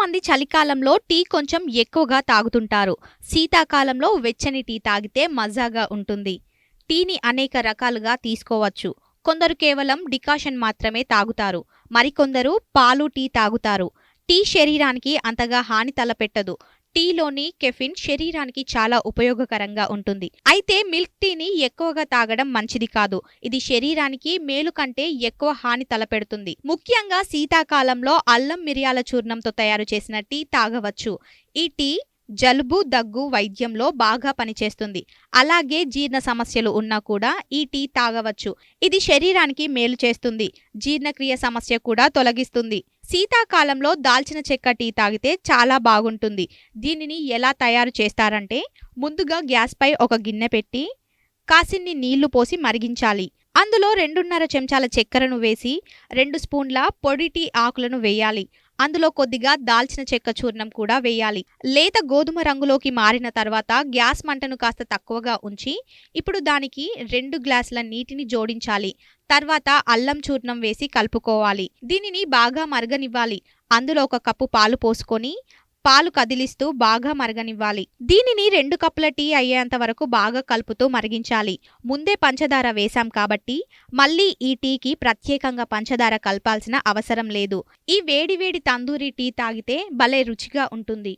మంది చలికాలంలో టీ కొంచెం ఎక్కువగా తాగుతుంటారు. శీతాకాలంలో వెచ్చని టీ తాగితే మజాగా ఉంటుంది. టీని అనేక రకాలుగా తీసుకోవచ్చు. కొందరు కేవలం డికాషన్ మాత్రమే తాగుతారు. మరికొందరు పాలు టీ తాగుతారు. టీ శరీరానికి అంతగా హాని తలపెట్టదు. టీలోని కెఫిన్ శరీరానికి చాలా ఉపయోగకరంగా ఉంటుంది. అయితే మిల్క్ టీని ఎక్కువగా తాగడం మంచిది కాదు. ఇది శరీరానికి మేలు కంటే ఎక్కువ హాని తలపెడుతుంది. ముఖ్యంగా శీతాకాలంలో అల్లం మిరియాల చూర్ణంతో తయారు చేసిన టీ తాగవచ్చు. ఈ టీ జలుబు, దగ్గు వైద్యంలో బాగా పనిచేస్తుంది. అలాగే జీర్ణ సమస్యలు ఉన్నా కూడా ఈ టీ తాగవచ్చు. ఇది శరీరానికి మేలు చేస్తుంది. జీర్ణక్రియ సమస్య కూడా తొలగిస్తుంది. శీతాకాలంలో దాల్చిన చెక్క టీ తాగితే చాలా బాగుంటుంది. దీనిని ఎలా తయారు చేస్తారంటే, ముందుగా గ్యాస్పై ఒక గిన్నె పెట్టి కాసిన్ని నీళ్లు పోసి మరిగించాలి. అందులో 2.5 చెంచాల చక్కెరను వేసి 2 స్పూన్ల పొడి టీ ఆకులను వేయాలి. అందులో కొద్దిగా దాల్చిన చెక్క చూర్ణం కూడా వేయాలి. లేత గోధుమ రంగులోకి మారిన తర్వాత గ్యాస్ మంటను కాస్త తక్కువగా ఉంచి ఇప్పుడు దానికి 2 గ్లాసుల నీటిని జోడించాలి. తర్వాత అల్లం చూర్ణం వేసి కలుపుకోవాలి. దీనిని బాగా మరగనివ్వాలి. అందులో 1 కప్పు పాలు పోసుకొని పాలు కదిలిస్తూ బాగా మరగనివ్వాలి. దీనిని 2 కప్పుల టీ అయ్యేంత వరకు బాగా కలుపుతూ మరిగించాలి. ముందే పంచదార వేశాం కాబట్టి మళ్ళీ ఈ టీకి ప్రత్యేకంగా పంచదార కలపాల్సిన అవసరం లేదు. ఈ వేడివేడి తందూరి టీ తాగితే భలే రుచిగా ఉంటుంది.